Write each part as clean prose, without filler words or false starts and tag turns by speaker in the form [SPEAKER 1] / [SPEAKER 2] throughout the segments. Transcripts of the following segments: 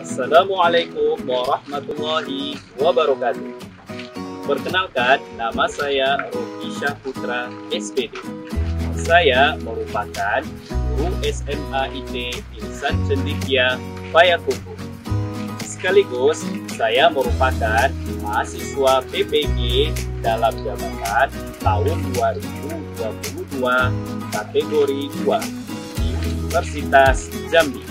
[SPEAKER 1] Assalamualaikum warahmatullahi wabarakatuh. Perkenalkan, nama saya Rocky Syahputra, SPD. Saya merupakan guru SMA IT Insan Cendekia Payakumbuh. Sekaligus, saya merupakan mahasiswa PPG dalam jabatan tahun 2022 kategori 2 di Universitas Jambi.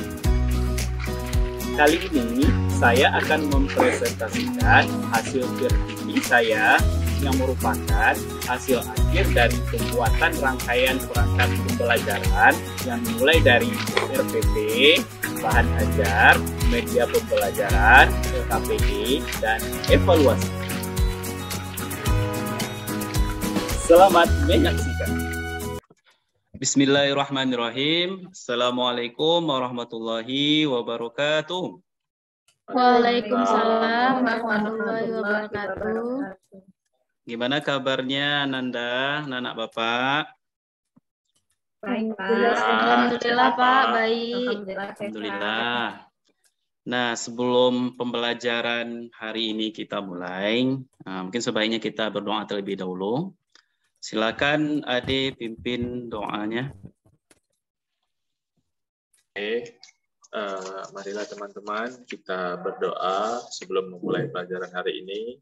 [SPEAKER 1] Kali ini saya akan mempresentasikan hasil vertikal saya yang merupakan hasil akhir dari pembuatan rangkaian perangkat pembelajaran yang mulai dari RPP, bahan ajar, media pembelajaran, LKPD, dan evaluasi. Selamat menyaksikan. Bismillahirrahmanirrahim. Assalamualaikum warahmatullahi wabarakatuh.
[SPEAKER 2] Waalaikumsalam warahmatullahi wabarakatuh.
[SPEAKER 1] Gimana kabarnya Nanda, anak Bapak?
[SPEAKER 2] Baik, Pak. Alhamdulillah, Pak. Baik.
[SPEAKER 1] Alhamdulillah. Nah, sebelum pembelajaran hari ini kita mulai, mungkin sebaiknya kita berdoa terlebih dahulu. Silakan Ade pimpin doanya.
[SPEAKER 3] Oke, marilah teman-teman kita berdoa sebelum memulai pelajaran hari ini.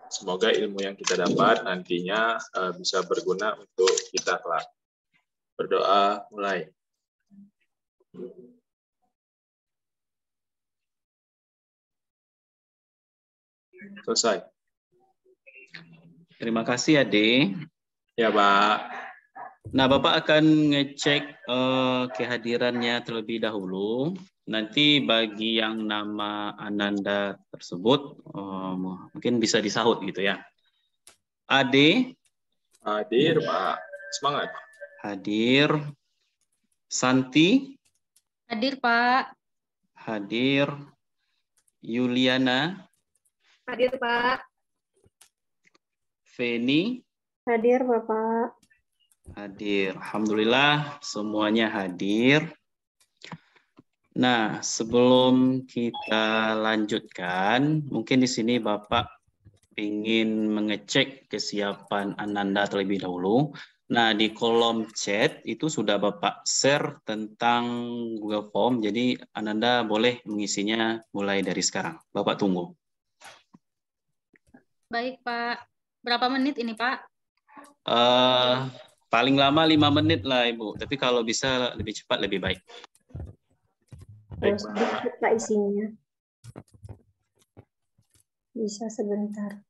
[SPEAKER 3] Semoga ilmu yang kita dapat nantinya bisa berguna untuk kita kelak. Berdoa mulai. Selesai.
[SPEAKER 1] Terima kasih Ade.
[SPEAKER 3] Ya, Pak.
[SPEAKER 1] Nah, Bapak akan ngecek kehadirannya terlebih dahulu. Nanti bagi yang nama Ananda tersebut, mungkin bisa disahut gitu ya. Ade.
[SPEAKER 3] Hadir, Pak. Semangat.
[SPEAKER 1] Hadir. Santi.
[SPEAKER 2] Hadir, Pak.
[SPEAKER 1] Hadir. Yuliana.
[SPEAKER 2] Hadir, Pak.
[SPEAKER 1] Feni.
[SPEAKER 2] Hadir, Bapak.
[SPEAKER 1] Hadir. Alhamdulillah semuanya hadir. Nah, sebelum kita lanjutkan, mungkin di sini Bapak ingin mengecek kesiapan Ananda terlebih dahulu. Nah, di kolom chat itu sudah Bapak share tentang Google Form, jadi Ananda boleh mengisinya mulai dari sekarang. Bapak tunggu.
[SPEAKER 2] Baik, Pak. Berapa menit ini, Pak?
[SPEAKER 1] Paling lama 5 menit lah, Ibu. Tapi kalau bisa lebih cepat, lebih baik.
[SPEAKER 3] Baik,
[SPEAKER 4] Sedikit Pak isinya. Bisa sebentar.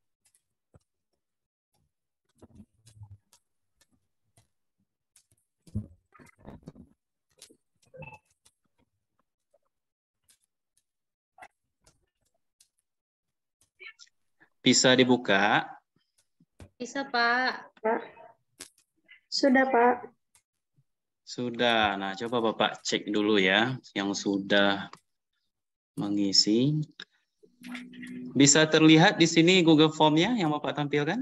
[SPEAKER 1] Bisa dibuka?
[SPEAKER 2] Bisa, Pak.
[SPEAKER 4] Pak. Sudah, Pak.
[SPEAKER 1] Sudah. Nah, coba Bapak cek dulu ya yang sudah mengisi. Bisa terlihat di sini Google Form-nya yang Bapak tampilkan?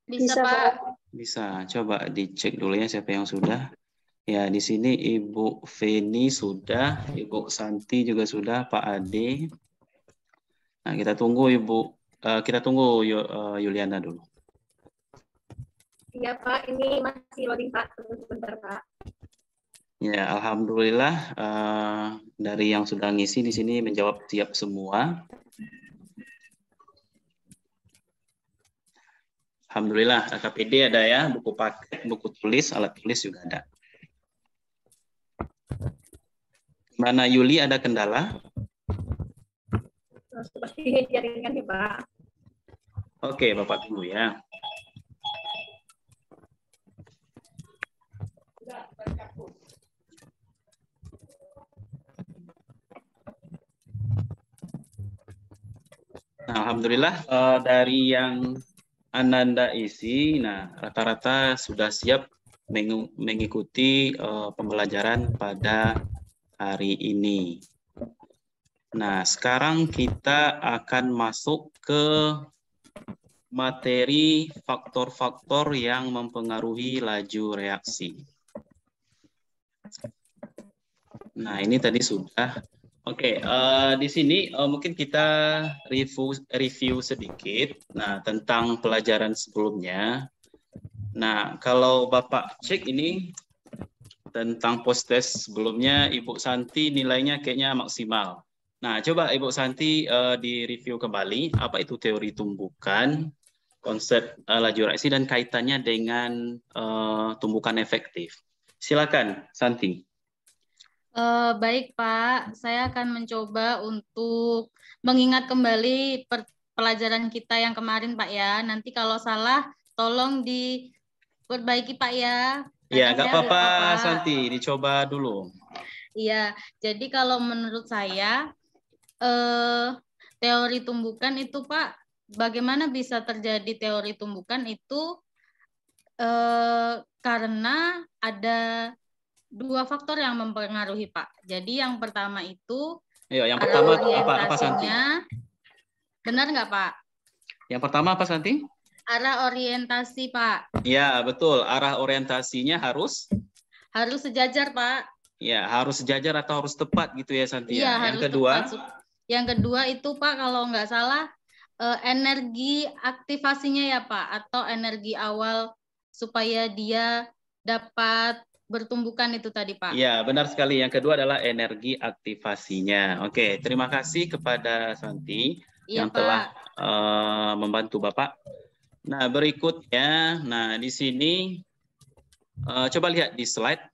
[SPEAKER 2] Bisa, Pak.
[SPEAKER 1] Bisa. Coba dicek dulu ya siapa yang sudah. Ya, di sini Ibu Feni sudah, Ibu Santi juga sudah, Pak Ade. Nah, kita tunggu Yuliana dulu.
[SPEAKER 5] Iya, Pak. Ini masih loading, Pak. Tunggu sebentar, Pak.
[SPEAKER 1] Ya, alhamdulillah dari yang sudah ngisi di sini menjawab siap semua. Alhamdulillah, KPD ada ya, buku paket, buku tulis, alat tulis juga ada. Mana Yuli ada kendala?
[SPEAKER 5] Seperti jaringan ya, Pak.
[SPEAKER 1] Oke, Bapak tunggu ya. Nah, alhamdulillah dari yang Ananda isi, nah rata-rata sudah siap mengikuti pembelajaran pada hari ini. Nah, sekarang kita akan masuk ke materi faktor-faktor yang mempengaruhi laju reaksi. Nah, ini tadi sudah. Oke, di sini mungkin kita review sedikit. Nah, tentang pelajaran sebelumnya. Nah, kalau Bapak cek ini tentang post-test sebelumnya, Ibu Santi nilainya kayaknya maksimal. Nah, coba Ibu Santi di-review kembali, apa itu teori tumbukan, konsep laju reaksi, dan kaitannya dengan tumbukan efektif. Silakan, Santi.
[SPEAKER 2] Baik, Pak. Saya akan mencoba untuk mengingat kembali pelajaran kita yang kemarin, Pak ya. Nanti kalau salah, tolong diperbaiki, Pak ya.
[SPEAKER 1] Ya, nggak
[SPEAKER 2] Tadi saya
[SPEAKER 1] apa-apa,
[SPEAKER 2] lupa, Pak.
[SPEAKER 1] Santi. Dicoba dulu.
[SPEAKER 2] Iya, jadi kalau menurut saya, teori tumbukan itu, Pak, bagaimana bisa terjadi teori tumbukan itu karena ada dua faktor yang mempengaruhi, Pak. Jadi yang pertama itu
[SPEAKER 1] Ayo, yang
[SPEAKER 2] arah
[SPEAKER 1] pertama apa Santi?
[SPEAKER 2] orientasinya. Benar nggak, Pak?
[SPEAKER 1] Yang pertama apa, Santi?
[SPEAKER 2] Arah orientasi, Pak.
[SPEAKER 1] Ya, betul. Arah orientasinya harus
[SPEAKER 2] sejajar, Pak.
[SPEAKER 1] ya, harus sejajar atau harus tepat gitu ya, Santi.
[SPEAKER 2] Iya,
[SPEAKER 1] Ya.
[SPEAKER 2] harus
[SPEAKER 1] Yang kedua,
[SPEAKER 2] tepat. Yang kedua itu, Pak, kalau nggak salah energi aktivasinya ya, Pak, atau energi awal supaya dia dapat bertumbukan itu tadi, Pak.
[SPEAKER 1] ya, benar sekali. Yang kedua adalah energi aktivasinya. Oke, terima kasih kepada Santi
[SPEAKER 2] Iya,
[SPEAKER 1] yang telah membantu Bapak. Nah, berikutnya, nah di sini coba lihat di slide.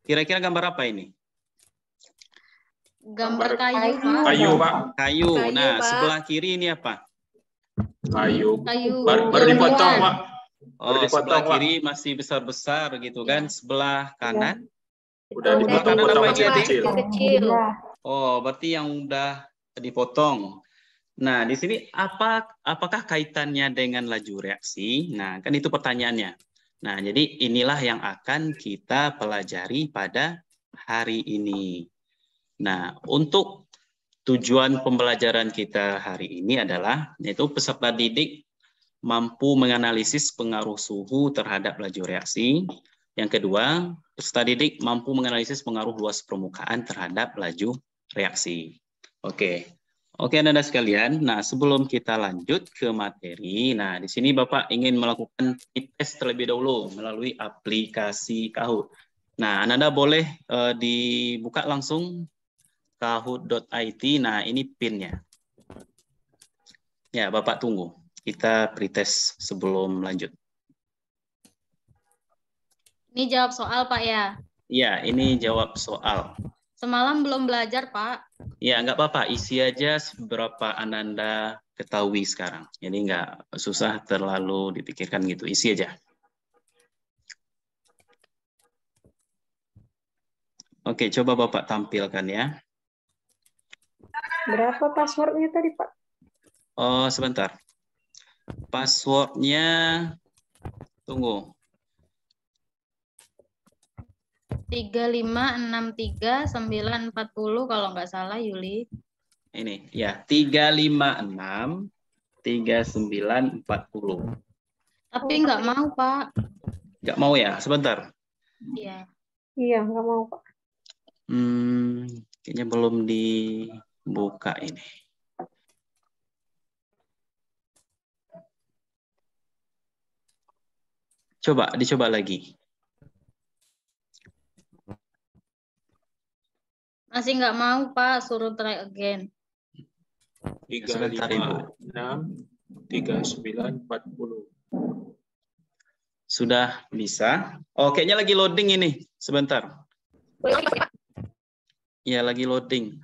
[SPEAKER 1] Kira-kira gambar apa ini?
[SPEAKER 2] Gambar kayu, Pak.
[SPEAKER 3] Kayu, Pak.
[SPEAKER 1] Kayu. Nah,
[SPEAKER 5] Pak.
[SPEAKER 1] sebelah kiri ini apa?
[SPEAKER 3] Kayu.
[SPEAKER 2] Kayu.
[SPEAKER 3] Baru dipotong, Pak.
[SPEAKER 1] Oh,
[SPEAKER 3] Baru dipotong,
[SPEAKER 1] sebelah
[SPEAKER 3] Pak.
[SPEAKER 1] kiri masih besar-besar gitu kan.
[SPEAKER 2] Iya.
[SPEAKER 1] Sebelah kanan.
[SPEAKER 3] Udah dipotong-potong
[SPEAKER 1] Apa ini, Adik?
[SPEAKER 3] kecil.
[SPEAKER 5] Kecil.
[SPEAKER 1] Oh, berarti yang udah dipotong. Nah, di sini apakah kaitannya dengan laju reaksi? Nah, kan itu pertanyaannya. Nah, jadi inilah yang akan kita pelajari pada hari ini. Nah, untuk tujuan pembelajaran kita hari ini adalah yaitu peserta didik mampu menganalisis pengaruh suhu terhadap laju reaksi. Yang kedua, peserta didik mampu menganalisis pengaruh luas permukaan terhadap laju reaksi. Oke, Anda sekalian. Nah, sebelum kita lanjut ke materi, nah di sini Bapak ingin melakukan tes terlebih dahulu melalui aplikasi Kahoot. Nah, Anda boleh dibuka langsung kahoot.it. Nah, ini PIN-nya. Ya, Bapak tunggu. Kita pretest sebelum lanjut.
[SPEAKER 2] Ini jawab soal, Pak ya.
[SPEAKER 1] Ya, ini jawab soal.
[SPEAKER 2] Semalam belum belajar, Pak.
[SPEAKER 1] Ya, nggak apa-apa. Isi aja seberapa Ananda ketahui sekarang. Jadi nggak susah terlalu dipikirkan gitu. Isi aja. Oke, coba Bapak tampilkan ya.
[SPEAKER 4] Berapa passwordnya tadi, Pak?
[SPEAKER 1] Oh, sebentar. Passwordnya, tunggu.
[SPEAKER 2] 3563940 kalau nggak salah, Yuli.
[SPEAKER 1] Ini ya 3563940.
[SPEAKER 2] Tapi nggak mau, Pak.
[SPEAKER 1] Nggak mau ya? Sebentar.
[SPEAKER 2] Iya.
[SPEAKER 4] Iya, nggak mau, Pak.
[SPEAKER 1] Kayaknya belum dibuka ini. Dicoba lagi.
[SPEAKER 2] Masih nggak mau, Pak. Suruh try again.
[SPEAKER 3] 3563940.
[SPEAKER 1] Sudah bisa? Oh, kayaknya lagi loading ini. Sebentar. Ya, lagi loading.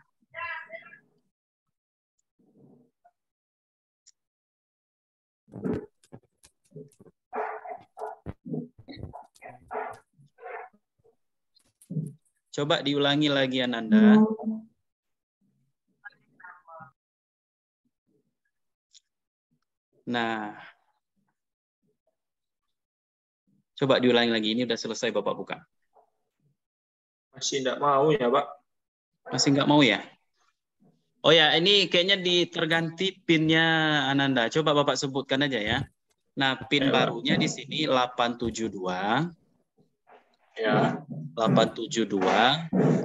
[SPEAKER 1] Coba diulangi lagi, Ananda. Nah, coba diulangi lagi. Ini udah selesai Bapak buka.
[SPEAKER 3] Masih enggak mau ya, Pak?
[SPEAKER 1] Masih nggak mau ya? Oh ya, ini kayaknya terganti PIN-nya Ananda. Coba Bapak sebutkan aja ya. Nah, PIN barunya di sini 872
[SPEAKER 3] Ya.
[SPEAKER 1] 872,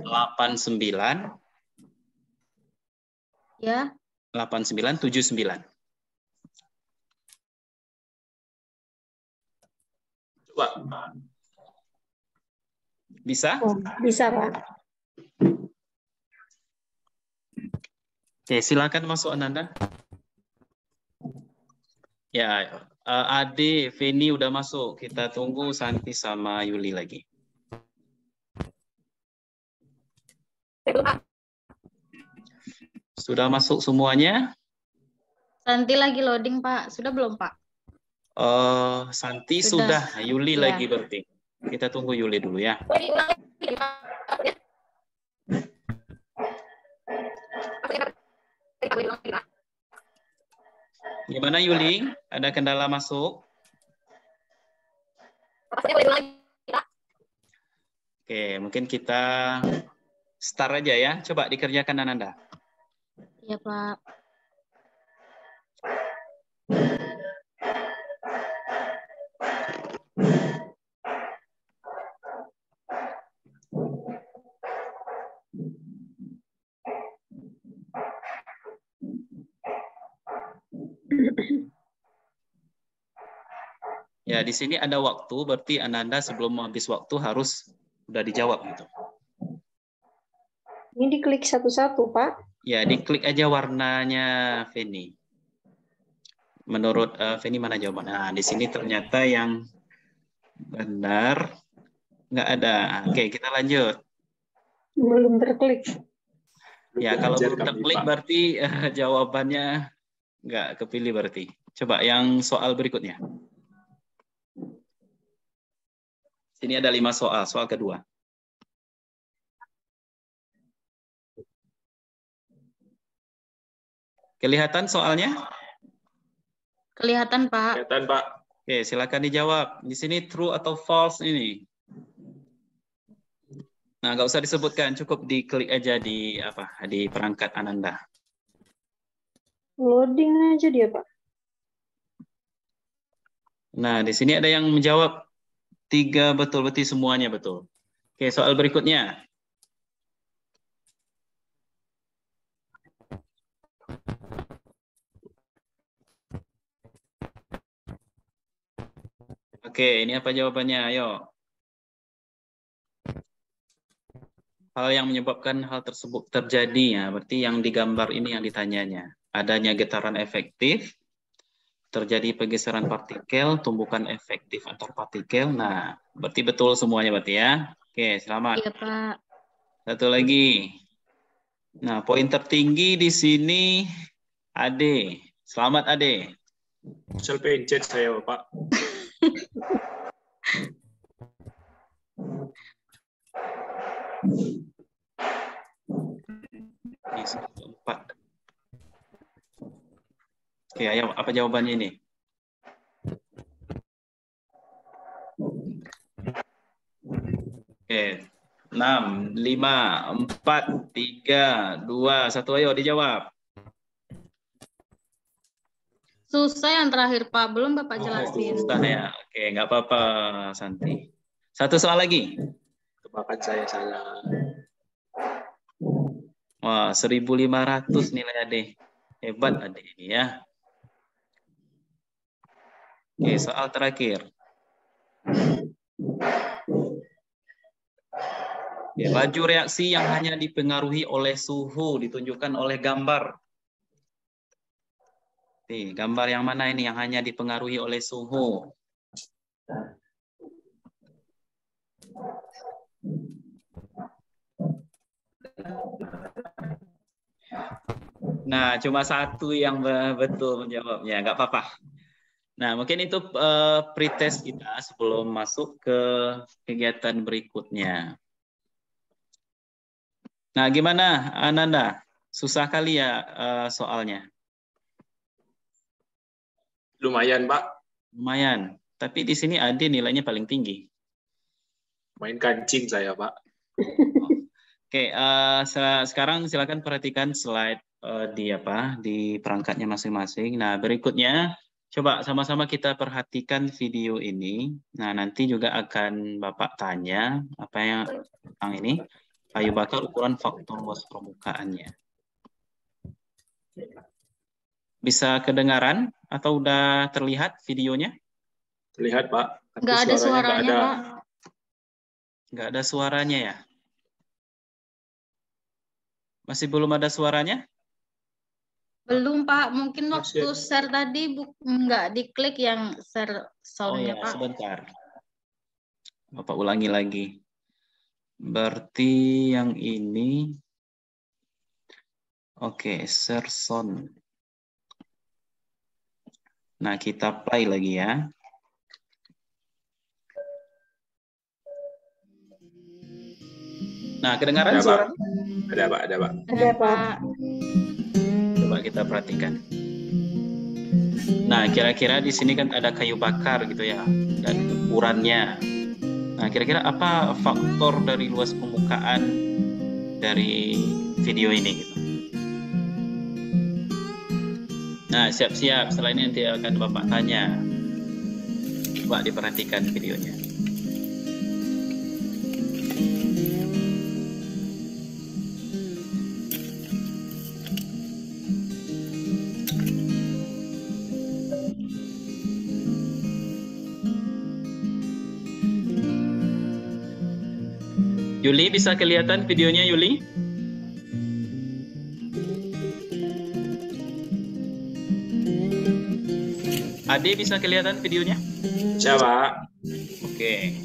[SPEAKER 1] 89,
[SPEAKER 2] Ya.
[SPEAKER 1] 89, 79.
[SPEAKER 3] Coba.
[SPEAKER 1] Bisa?
[SPEAKER 4] Oh, bisa, Pak.
[SPEAKER 1] Oke, silakan masuk Ananda. Ya, Ade, Feni udah masuk. Kita tunggu Santi sama Yuli lagi. Sudah masuk semuanya?
[SPEAKER 2] Santi lagi loading, Pak. Sudah belum, Pak?
[SPEAKER 1] Santi
[SPEAKER 2] Sudah.
[SPEAKER 1] sudah. Yuli
[SPEAKER 2] Ya.
[SPEAKER 1] lagi berarti. Kita tunggu Yuli dulu ya. Gimana Yuli? Ada kendala masuk? Oke, mungkin kita start aja ya. Coba dikerjakan Ananda.
[SPEAKER 2] Iya, Pak.
[SPEAKER 1] Ya, di sini ada waktu, berarti Ananda sebelum habis waktu harus udah dijawab gitu.
[SPEAKER 4] Ini diklik satu-satu, Pak.
[SPEAKER 1] Ya, diklik aja warnanya Feni. Menurut Feni mana jawabannya? Nah, di sini ternyata yang benar nggak ada. Oke, kita lanjut.
[SPEAKER 4] Belum terklik.
[SPEAKER 1] Ya, kalau
[SPEAKER 3] Belajar
[SPEAKER 1] belum
[SPEAKER 3] kami,
[SPEAKER 1] terklik
[SPEAKER 3] Pak.
[SPEAKER 1] berarti jawabannya nggak kepilih berarti. Coba yang soal berikutnya. Sini ada 5 soal. Soal kedua. Kelihatan soalnya?
[SPEAKER 2] Kelihatan, Pak.
[SPEAKER 3] Kelihatan, Pak.
[SPEAKER 1] Oke, silakan dijawab. Di sini true atau false ini? Nah, nggak usah disebutkan, cukup diklik aja di perangkat Ananda.
[SPEAKER 4] Loading aja dia, Pak.
[SPEAKER 1] Nah, di sini ada yang menjawab 3 betul, berarti semuanya betul. Oke, soal berikutnya. Oke, ini apa jawabannya? Ayo. Hal yang menyebabkan hal tersebut terjadi ya, berarti yang digambar ini yang ditanyanya. Adanya getaran efektif, terjadi pergeseran partikel, tumbukan efektif antar partikel. Nah, berarti betul semuanya berarti ya. Oke, selamat.
[SPEAKER 2] Iya, Pak.
[SPEAKER 1] Satu lagi. Nah, poin tertinggi di sini Ade. Selamat Ade.
[SPEAKER 3] Bisa pencet saya, Pak.
[SPEAKER 1] Ini 4. Oke, ayo apa jawabannya ini? Oke. 6, 5, 4, 3, 2, 1. Ayo dijawab.
[SPEAKER 2] Susah yang terakhir, Pak. Belum Bapak jelasin.
[SPEAKER 1] Susah ya. Oke, nggak apa-apa, Santi. Satu soal lagi.
[SPEAKER 3] Tebakan saya salah.
[SPEAKER 1] Wah, 1.500 nilai Ade. Hebat Ade ini ya. Oke, soal terakhir. Oke, laju reaksi yang hanya dipengaruhi oleh suhu ditunjukkan oleh gambar. Nih, gambar yang mana ini yang hanya dipengaruhi oleh suhu? Nah, cuma satu yang betul menjawabnya, nggak apa-apa. Nah, mungkin itu pretest kita sebelum masuk ke kegiatan berikutnya. Nah, gimana Ananda? Susah kali ya soalnya?
[SPEAKER 3] Lumayan, Pak.
[SPEAKER 1] Lumayan. Tapi di sini Ade nilainya paling tinggi.
[SPEAKER 3] Main kancing saya, Pak.
[SPEAKER 1] Oke, sekarang silakan perhatikan slide di perangkatnya masing-masing. Nah, berikutnya Coba sama-sama kita perhatikan video ini. Nah, nanti juga akan Bapak tanya apa yang tentang ini. Kayu bakar ukuran faktor luas permukaannya. Bisa kedengaran atau udah terlihat videonya?
[SPEAKER 3] Terlihat, Pak. Tapi
[SPEAKER 2] Nggak ada suaranya,
[SPEAKER 3] nggak ada.
[SPEAKER 2] Pak.
[SPEAKER 1] Nggak ada suaranya ya? Masih belum ada suaranya?
[SPEAKER 2] Belum, Pak. Mungkin
[SPEAKER 3] Masih
[SPEAKER 2] waktu
[SPEAKER 3] ada.
[SPEAKER 2] share tadi nggak diklik yang share
[SPEAKER 1] Oh
[SPEAKER 2] soundnya,
[SPEAKER 1] ya,
[SPEAKER 2] Pak.
[SPEAKER 1] sebentar. Bapak ulangi lagi. Berarti yang ini. Oke, share sound. Nah, kita play lagi ya. Nah, kedengaran
[SPEAKER 3] Ada, Pak.
[SPEAKER 1] suara?
[SPEAKER 3] Ada, Pak. Ada, Pak.
[SPEAKER 4] Ada, Pak.
[SPEAKER 1] Coba kita perhatikan. Nah, kira-kira di sini kan ada kayu bakar gitu ya, dan ukurannya. Nah, kira-kira apa faktor dari luas permukaan dari video ini gitu. Nah, siap-siap. Setelah ini nanti akan Bapak tanya. Coba diperhatikan videonya. Yuli, bisa kelihatan videonya, Yuli? Ade, bisa kelihatan videonya?
[SPEAKER 3] Bisa, Pak.
[SPEAKER 1] Oke.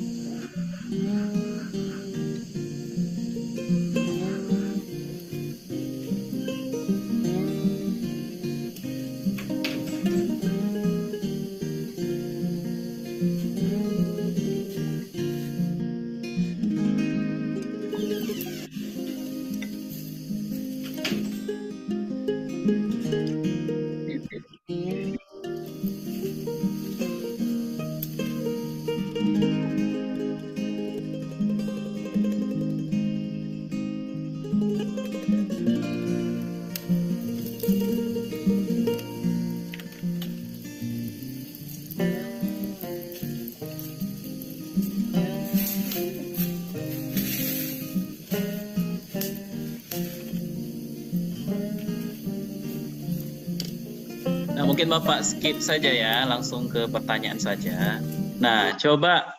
[SPEAKER 1] Nah, mungkin Bapak skip saja ya, langsung ke pertanyaan saja. Nah, coba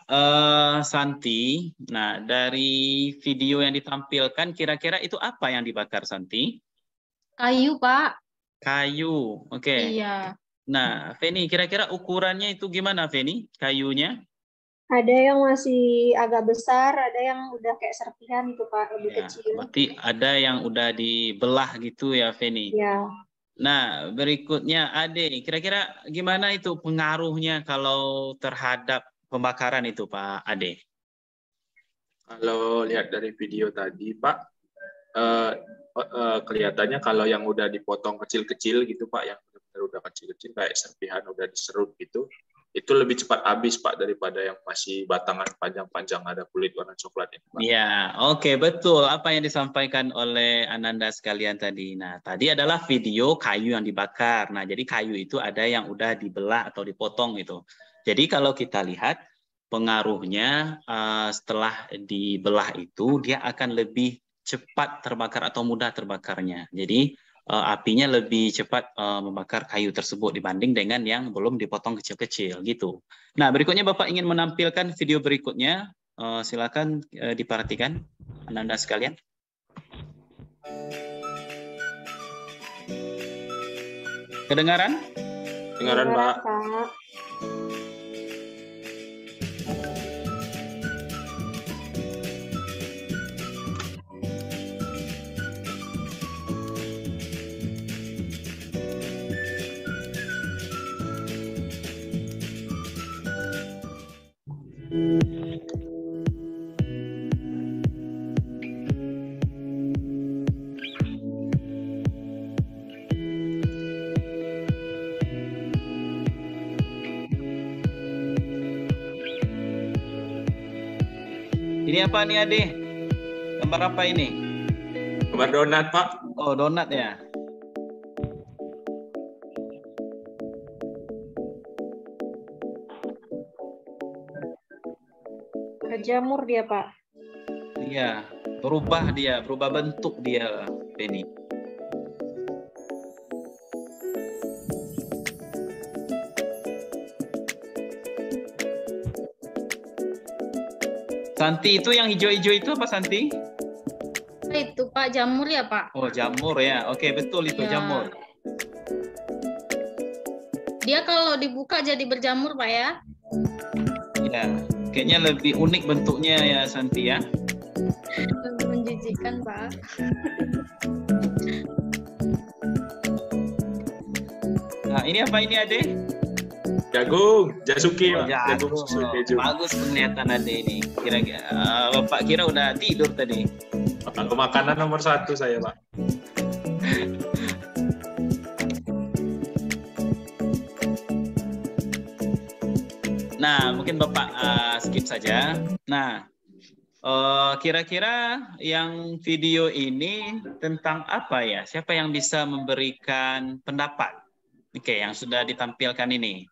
[SPEAKER 1] Santi, nah dari video yang ditampilkan kira-kira itu apa yang dibakar, Santi?
[SPEAKER 2] Kayu, Pak.
[SPEAKER 1] Kayu, oke.
[SPEAKER 2] Iya.
[SPEAKER 1] Nah, Feni, kira-kira ukurannya itu gimana, Feni? Kayunya?
[SPEAKER 4] Ada yang masih agak besar, ada yang udah kayak serpihan itu, Pak, lebih
[SPEAKER 1] Ya,
[SPEAKER 4] kecil.
[SPEAKER 1] berarti ada yang udah dibelah gitu ya, Feni?
[SPEAKER 4] Ya.
[SPEAKER 1] Nah, berikutnya Ade, kira-kira gimana itu pengaruhnya kalau terhadap pembakaran itu, Pak Ade?
[SPEAKER 3] Kalau lihat dari video tadi, Pak, kelihatannya kalau yang udah dipotong kecil-kecil gitu, Pak, yang benar-benar udah kecil-kecil kayak serpihan udah diserut gitu, itu lebih cepat habis, Pak, daripada yang masih batangan panjang-panjang ada kulit warna coklat ini, Pak.
[SPEAKER 1] Ya, oke, betul apa yang disampaikan oleh Ananda sekalian tadi. Nah, tadi adalah video kayu yang dibakar. Nah, jadi kayu itu ada yang udah dibelah atau dipotong gitu. Jadi kalau kita lihat pengaruhnya setelah dibelah itu dia akan lebih cepat terbakar atau mudah terbakarnya. Jadi apinya lebih cepat membakar kayu tersebut dibanding dengan yang belum dipotong kecil-kecil gitu. Nah, berikutnya Bapak ingin menampilkan video berikutnya. Silakan diperhatikan Ananda sekalian. Kedengaran?
[SPEAKER 3] Dengaran, Pak.
[SPEAKER 4] Pak.
[SPEAKER 1] Ini apa nih, Ade? Gambar apa ini?
[SPEAKER 3] Gambar donat, Pak.
[SPEAKER 1] Oh, donat ya.
[SPEAKER 4] berjamur dia, Pak.
[SPEAKER 1] Iya, berubah bentuk dia, Beni. Santi, itu yang hijau-hijau itu apa, Santi?
[SPEAKER 2] Itu Pak, jamur ya Pak?
[SPEAKER 1] Oh, jamur ya. Oke, betul itu
[SPEAKER 2] Ya.
[SPEAKER 1] jamur.
[SPEAKER 2] Dia kalau dibuka jadi berjamur Pak ya?
[SPEAKER 1] Ya, kayaknya lebih unik bentuknya ya, Santi ya.
[SPEAKER 2] Lebih menjijikan Pak.
[SPEAKER 1] Nah, ini apa ini, Ade?
[SPEAKER 3] Jagung, jasuki,
[SPEAKER 1] Oh,
[SPEAKER 3] Pak. Jagung susu keju.
[SPEAKER 1] Bagus penglihatan Ade ini. Kira-kira Bapak kira udah tidur tadi.
[SPEAKER 3] Kalau makanan nomor 1 saya, Pak.
[SPEAKER 1] Nah, mungkin Bapak skip saja. Nah, kira-kira yang video ini tentang apa ya? Siapa yang bisa memberikan pendapat? Oke, yang sudah ditampilkan ini.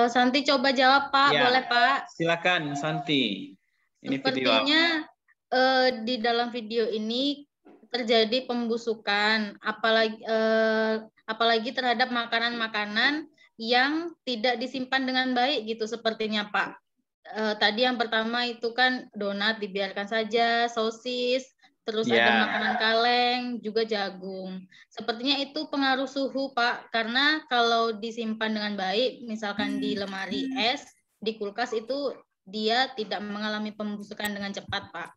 [SPEAKER 2] Santi coba jawab Pak,
[SPEAKER 1] Ya,
[SPEAKER 2] boleh Pak?
[SPEAKER 1] silakan Santi. Ini video apa?
[SPEAKER 2] Sepertinya di dalam video ini terjadi pembusukan, apalagi terhadap makanan-makanan yang tidak disimpan dengan baik gitu sepertinya Pak. Tadi yang pertama itu kan donat dibiarkan saja, sosis, terus ada
[SPEAKER 1] Ya.
[SPEAKER 2] makanan kaleng, juga jagung. Sepertinya itu pengaruh suhu Pak, karena kalau disimpan dengan baik, misalkan di lemari es, di kulkas itu dia tidak mengalami pembusukan dengan cepat Pak.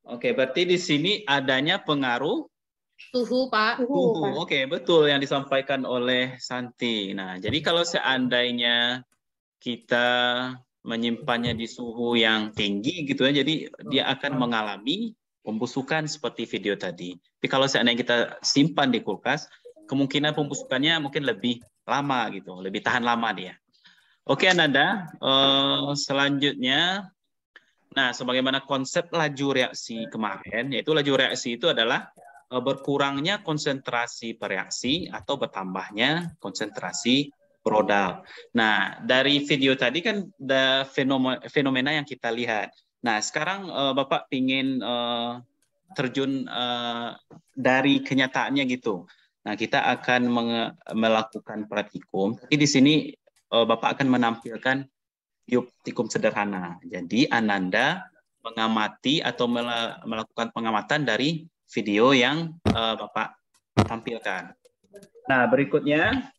[SPEAKER 1] Oke, berarti di sini adanya pengaruh
[SPEAKER 2] Suhu Pak.
[SPEAKER 1] suhu. Oke, betul yang disampaikan oleh Santi. Nah, jadi kalau seandainya kita menyimpannya di suhu yang tinggi gitu ya, jadi dia akan mengalami pembusukan seperti video tadi. Tapi kalau seandainya kita simpan di kulkas, kemungkinan pembusukannya mungkin lebih lama gitu, lebih tahan lama dia. Oke, Ananda, selanjutnya, nah sebagaimana konsep laju reaksi kemarin, yaitu laju reaksi itu adalah berkurangnya konsentrasi bereaksi atau bertambahnya konsentrasi produk. Nah, dari video tadi kan ada fenomena yang kita lihat. Nah, sekarang Bapak ingin terjun dari kenyataannya gitu. Nah, kita akan melakukan praktikum. Tapi di sini Bapak akan menampilkan praktikum sederhana. Jadi, Ananda mengamati atau melakukan pengamatan dari video yang Bapak tampilkan. Nah, berikutnya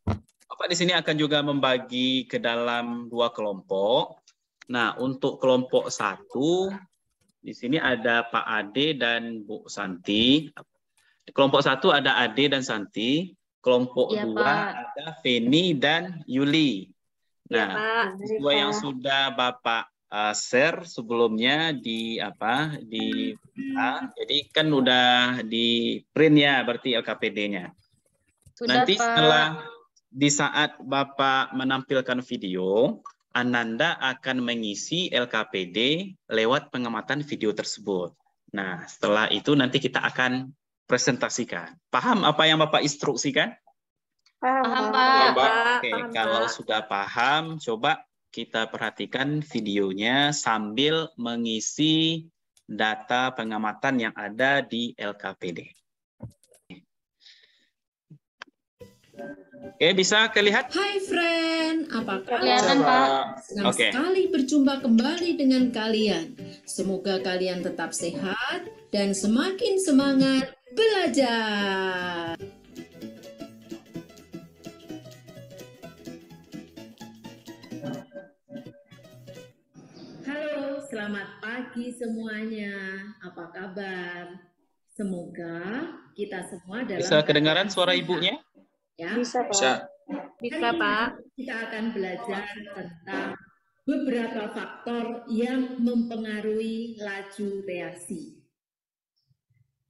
[SPEAKER 1] Bapak di sini akan juga membagi ke dalam 2 kelompok. Nah, untuk kelompok 1 di sini ada Pak Ade dan Bu Santi. Kelompok 1 ada Ade dan Santi. Kelompok 2 ada Feni dan Yuli. Nah, siswa yang sudah Bapak share sebelumnya jadi kan udah di print ya berarti LKPD-nya. Nanti
[SPEAKER 2] Pak.
[SPEAKER 1] setelah di saat Bapak menampilkan video, Ananda akan mengisi LKPD lewat pengamatan video tersebut. Nah, setelah itu nanti kita akan presentasikan. Paham apa yang Bapak instruksikan?
[SPEAKER 2] Paham Pak.
[SPEAKER 1] Oke, kalau sudah paham, coba kita perhatikan videonya sambil mengisi data pengamatan yang ada di LKPD. Oke, bisa kelihatan?
[SPEAKER 6] Hai friend, apa kabar?
[SPEAKER 2] Kelihatan Pak.
[SPEAKER 6] Senang sekali berjumpa kembali dengan kalian. Semoga kalian tetap sehat dan semakin semangat belajar. Halo, selamat pagi semuanya. Apa kabar? Semoga kita semua dalam
[SPEAKER 1] Bisa kedengaran suara
[SPEAKER 6] sehat.
[SPEAKER 1] ibunya?
[SPEAKER 6] Ya.
[SPEAKER 4] Bisa, Pak.
[SPEAKER 3] Bisa.
[SPEAKER 5] Bisa, Pak.
[SPEAKER 6] Kita akan belajar tentang beberapa faktor yang mempengaruhi laju reaksi.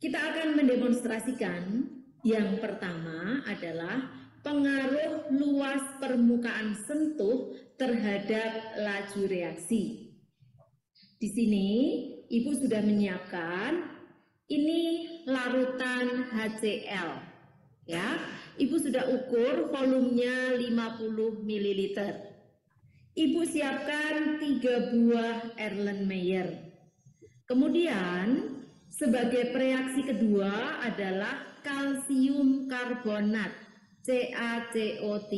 [SPEAKER 6] Kita akan mendemonstrasikan yang pertama adalah pengaruh luas permukaan sentuh terhadap laju reaksi. Di sini Ibu sudah menyiapkan ini larutan HCl ya. Ibu sudah ukur volumenya 50 ml. Ibu siapkan 3 buah Erlenmeyer. Kemudian sebagai reaksi kedua adalah kalsium karbonat CaCO3.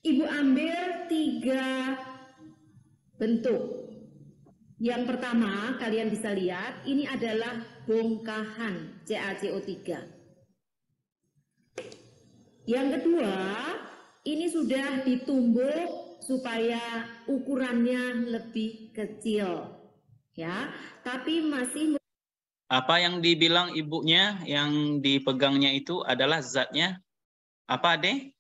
[SPEAKER 6] Ibu ambil 3 bentuk. Yang pertama kalian bisa lihat ini adalah bongkahan CaCO3. Yang kedua ini sudah ditumbuk supaya ukurannya lebih kecil. Ya, tapi masih
[SPEAKER 1] Apa yang dibilang ibunya yang dipegangnya itu adalah zatnya? Apa, Ade?
[SPEAKER 2] Ade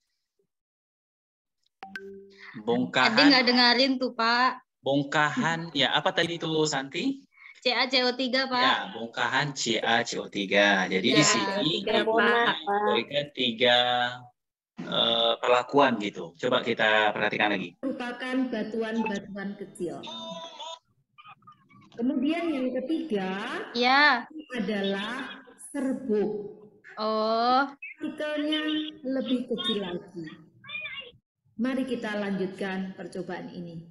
[SPEAKER 1] Bongkahan.
[SPEAKER 2] nggak dengerin tuh, Pak.
[SPEAKER 1] Bongkahan. Ya, apa tadi itu, Santi?
[SPEAKER 2] CaCO3, Pak.
[SPEAKER 1] Ya, bongkahan CaCO3. Jadi
[SPEAKER 2] Ya,
[SPEAKER 1] di sini
[SPEAKER 4] Karbonat, Pak.
[SPEAKER 1] memberikan 3 perlakuan gitu. Coba kita perhatikan lagi.
[SPEAKER 6] merupakan batuan-batuan kecil. Kemudian yang ketiga
[SPEAKER 2] Ya.
[SPEAKER 6] adalah serbuk.
[SPEAKER 2] Oh,
[SPEAKER 6] Partikelnya lebih kecil lagi. Mari kita lanjutkan percobaan ini.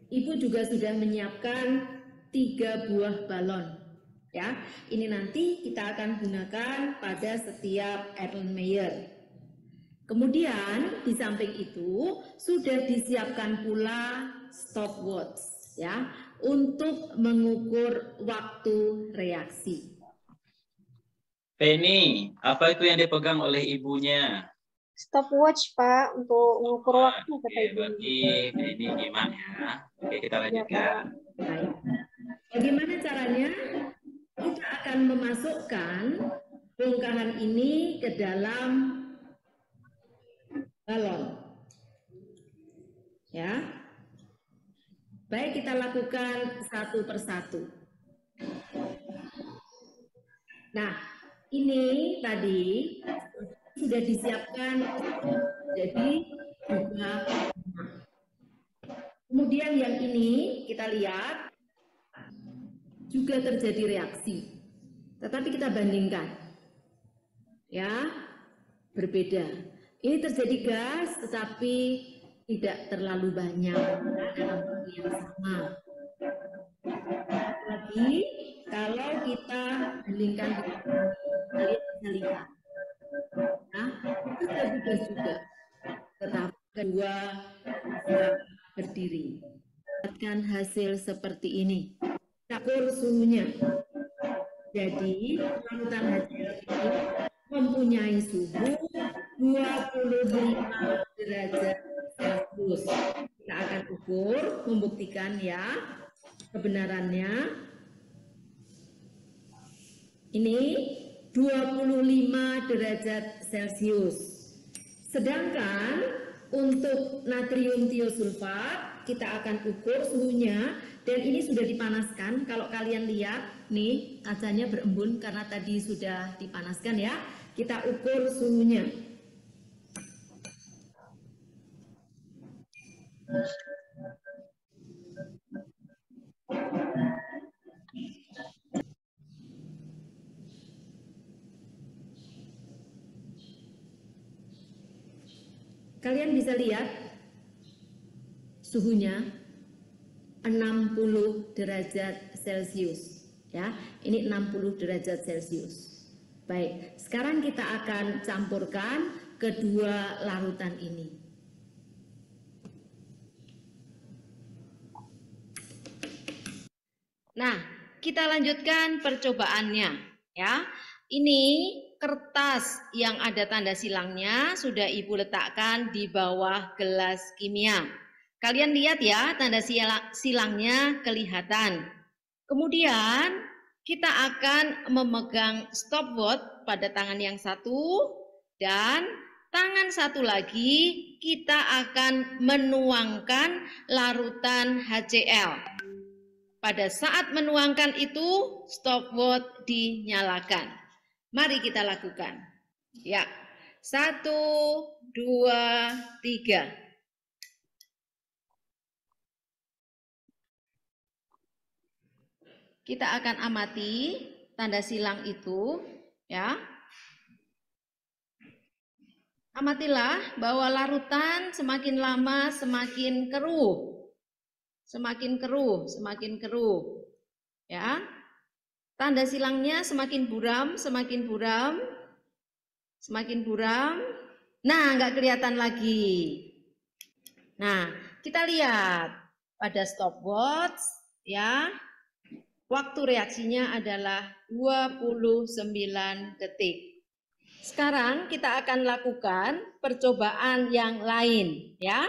[SPEAKER 6] Ibu juga sudah menyiapkan 3 buah balon. Ya, ini nanti kita akan gunakan pada setiap Erlenmeyer. Kemudian di samping itu sudah disiapkan pula stopwatch ya untuk mengukur waktu reaksi.
[SPEAKER 1] Penny, apa itu yang dipegang oleh ibunya?
[SPEAKER 4] Stopwatch, Pak, untuk mengukur waktu kata
[SPEAKER 1] Oke,
[SPEAKER 4] ibu.
[SPEAKER 1] berarti Penny nyimak ya. Oke, kita lanjutkan.
[SPEAKER 6] Baik. Bagaimana caranya? Kita akan memasukkan bongkahan ini ke dalam balon. Ya. Baik, kita lakukan satu persatu. Nah, ini tadi sudah disiapkan jadi juga. Kemudian yang ini kita lihat juga terjadi reaksi. Tetapi kita bandingkan. Ya, berbeda. Ini terjadi gas tetapi tidak terlalu banyak dalam waktu yang sama. Lagi kalau kita bandingkan dengan kalian bisa lihat, nah itu gas juga, tetapi kedua bisa berdiri. Dapatkan hasil seperti ini. Kita ukur suhunya. Jadi larutan HCl ini mempunyai suhu 25 derajat Celcius. Kita akan ukur, membuktikan ya kebenarannya. Ini 25 derajat Celcius. Sedangkan untuk natrium tiosulfat kita akan ukur suhunya dan ini sudah dipanaskan. Kalau kalian lihat nih kacanya berembun karena tadi sudah dipanaskan ya. Kita ukur suhunya. Kalian bisa lihat suhunya 60 derajat Celcius ya. Ini 60 derajat Celcius. Baik, sekarang kita akan campurkan kedua larutan ini. Nah, kita lanjutkan percobaannya ya. Ini kertas yang ada tanda silangnya sudah Ibu letakkan di bawah gelas kimia. Kalian lihat ya, tanda silangnya kelihatan. Kemudian kita akan memegang stopwatch pada tangan yang satu dan tangan satu lagi kita akan menuangkan larutan HCl. Pada saat menuangkan itu stopwatch dinyalakan. Mari kita lakukan. Ya, 1, 2, 3. Kita akan amati tanda silang itu, ya. Amatilah bahwa larutan semakin lama semakin keruh. Semakin keruh, semakin keruh. Ya. Tanda silangnya semakin buram, semakin buram. Semakin buram. Nah, nggak kelihatan lagi. Nah, kita lihat pada stopwatch ya. Waktu reaksinya adalah 29 detik. Sekarang kita akan lakukan percobaan yang lain ya.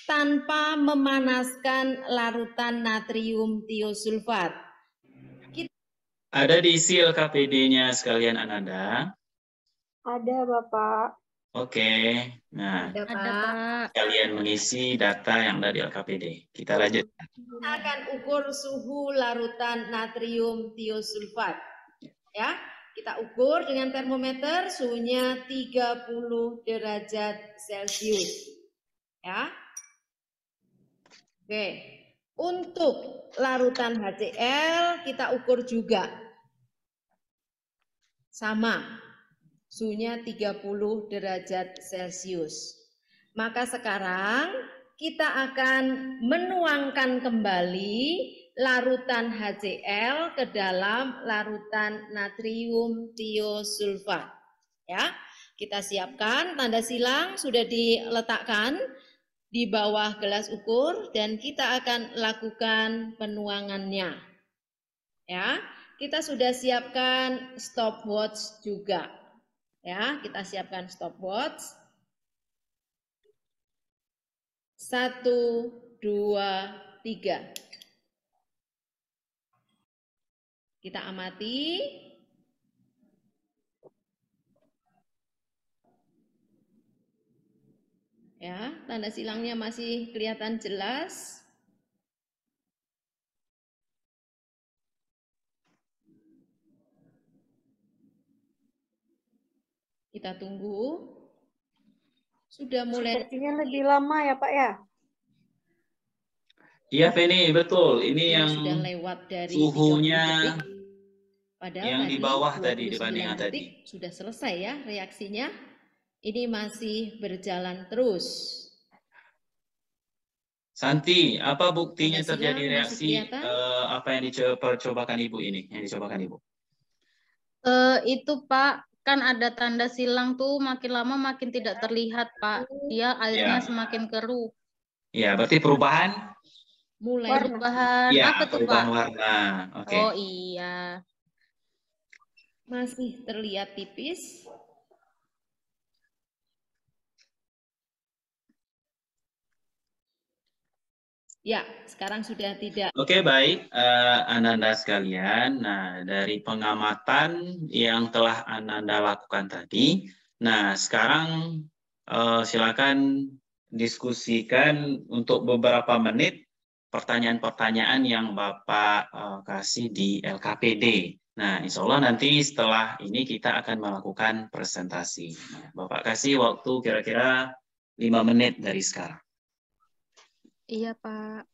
[SPEAKER 6] Tanpa memanaskan larutan natrium tiosulfat.
[SPEAKER 1] Ada diisi LKPD-nya sekalian Ananda?
[SPEAKER 4] Ada, Bapak.
[SPEAKER 1] Oke. Nah,
[SPEAKER 5] Ada,
[SPEAKER 2] Ada,
[SPEAKER 5] Pak.
[SPEAKER 2] Pak.
[SPEAKER 1] kalian mengisi data yang ada di LKPD. Kita lanjut.
[SPEAKER 6] Kita akan ukur suhu larutan natrium tiosulfat. Ya, kita ukur dengan termometer suhunya 30 derajat Celcius. Ya. Oke. Untuk larutan HCl kita ukur juga. Sama. Suhunya 30 derajat Celcius. Maka sekarang kita akan menuangkan kembali larutan HCl ke dalam larutan natrium tiosulfat. Ya, kita siapkan tanda silang sudah diletakkan di bawah gelas ukur dan kita akan lakukan penuangannya. Ya, kita sudah siapkan stopwatch juga. Ya, kita siapkan stopwatch. 1, 2, 3. Kita amati. Ya, tanda silangnya masih kelihatan jelas. Kita tunggu. Sudah mulai.
[SPEAKER 4] Sepertinya lebih lama ya, Pak ya?
[SPEAKER 1] Iya, Feni, betul. Ini yang
[SPEAKER 6] sudah lewat dari
[SPEAKER 1] suhunya
[SPEAKER 6] 30 detik. Padahal
[SPEAKER 1] yang di
[SPEAKER 6] tadi
[SPEAKER 1] bawah
[SPEAKER 6] 29
[SPEAKER 1] tadi dibanding yang
[SPEAKER 6] detik
[SPEAKER 1] tadi.
[SPEAKER 6] sudah selesai ya reaksinya. Ini masih berjalan terus.
[SPEAKER 1] Santi, apa buktinya
[SPEAKER 6] Tanda silang
[SPEAKER 1] terjadi
[SPEAKER 6] masih
[SPEAKER 1] reaksi
[SPEAKER 6] kelihatan?
[SPEAKER 1] apa yang dicobakan Ibu ini? Yang dicobakan Ibu?
[SPEAKER 2] Itu Pak, kan ada tanda silang tuh makin lama makin tidak terlihat Pak. Dia airnya
[SPEAKER 1] Ya.
[SPEAKER 2] semakin keruh.
[SPEAKER 1] Ya, berarti perubahan?
[SPEAKER 6] Mulai
[SPEAKER 2] Perubahan
[SPEAKER 1] Ya,
[SPEAKER 2] apa tuh
[SPEAKER 1] perubahan
[SPEAKER 2] Pak?
[SPEAKER 1] warna. Oke.
[SPEAKER 2] Oh iya.
[SPEAKER 6] masih terlihat tipis. Ya, sekarang sudah tidak.
[SPEAKER 1] Oke, baik, Ananda sekalian. Nah, dari pengamatan yang telah Ananda lakukan tadi, nah sekarang silakan diskusikan untuk beberapa menit pertanyaan-pertanyaan yang Bapak kasih di LKPD. Nah, insya Allah nanti setelah ini kita akan melakukan presentasi. Nah, Bapak kasih waktu kira-kira 5 menit dari sekarang.
[SPEAKER 2] Iya Pak.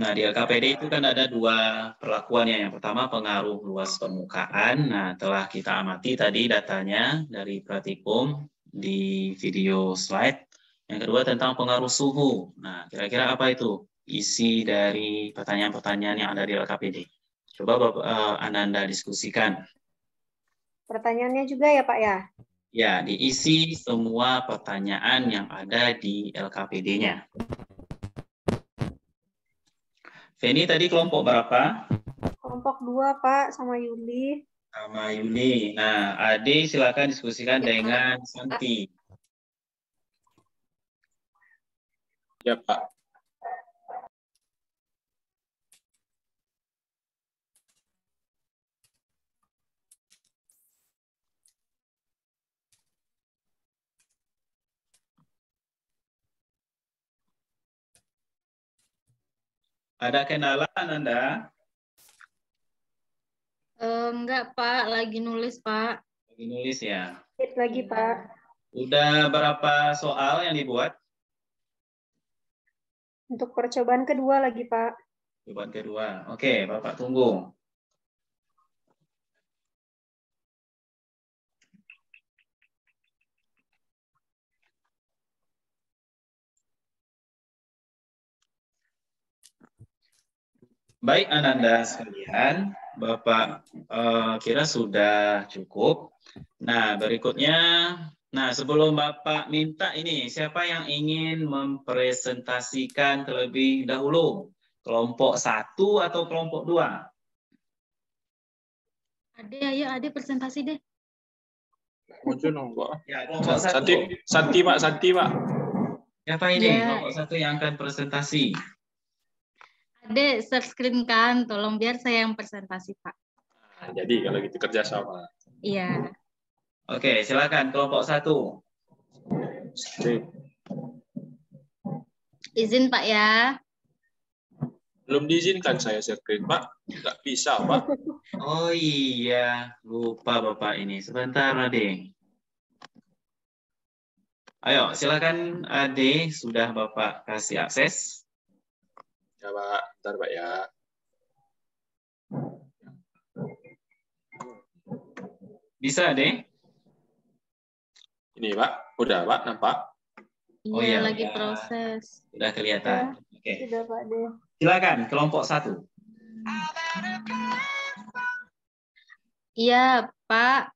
[SPEAKER 1] Nah, di LKPD itu kan ada dua perlakuannya. Yang pertama pengaruh luas permukaan. Nah, telah kita amati tadi datanya dari Pratikum di video slide. Yang kedua tentang pengaruh suhu. Nah, kira-kira apa itu isi dari pertanyaan-pertanyaan yang ada di LKPD? Coba Bapak Ananda diskusikan.
[SPEAKER 4] Pertanyaannya juga ya, Pak ya?
[SPEAKER 1] Ya, diisi semua pertanyaan yang ada di LKPD-nya. Feni tadi kelompok berapa?
[SPEAKER 4] Kelompok 2, Pak, sama Yuli.
[SPEAKER 1] Sama Yuli. Nah, Ade silakan diskusikan dengan Santi.
[SPEAKER 3] Ya, Pak.
[SPEAKER 1] Ada kendala Anda?
[SPEAKER 2] Enggak Pak, lagi nulis Pak.
[SPEAKER 1] Lagi nulis ya.
[SPEAKER 4] Lagi, Pak.
[SPEAKER 1] Udah berapa soal yang dibuat?
[SPEAKER 4] Untuk percobaan kedua lagi, Pak.
[SPEAKER 1] Percobaan kedua. Oke, Bapak tunggu. Baik Ananda sekalian, Bapak kira sudah cukup. Nah, berikutnya, nah sebelum Bapak minta ini, siapa yang ingin mempresentasikan terlebih dahulu? Kelompok 1 atau kelompok 2?
[SPEAKER 2] Ade, ayo Ade presentasi deh.
[SPEAKER 3] Muncul nombor.
[SPEAKER 1] Ya, kelompok 1.
[SPEAKER 3] Santi, Pak.
[SPEAKER 1] Siapa ini
[SPEAKER 2] Ya.
[SPEAKER 1] kelompok 1 yang akan presentasi?
[SPEAKER 2] Ade, share screen kan, tolong biar saya yang presentasi, Pak.
[SPEAKER 3] Nah, jadi kalau gitu kerjasama.
[SPEAKER 2] Iya.
[SPEAKER 1] Oke, silakan kelompok 1.
[SPEAKER 3] Sip.
[SPEAKER 2] Izin Pak ya.
[SPEAKER 3] Belum diizinkan saya share screen, Pak. Nggak bisa, Pak.
[SPEAKER 1] Oh iya, lupa Bapak ini. Sebentar, Ade. Ayo, silakan Ade, sudah Bapak kasih akses.
[SPEAKER 3] Ya, Pak. Bentar, Pak ya.
[SPEAKER 1] Bisa, Ade?
[SPEAKER 3] Ini, Pak. Udah, Pak. Nampak?
[SPEAKER 2] Iya,
[SPEAKER 1] Oh iya,
[SPEAKER 2] lagi
[SPEAKER 1] ya.
[SPEAKER 2] proses.
[SPEAKER 1] Sudah kelihatan. Oke.
[SPEAKER 4] Sudah Pak De.
[SPEAKER 1] Silakan kelompok 1.
[SPEAKER 2] Iya, Pak.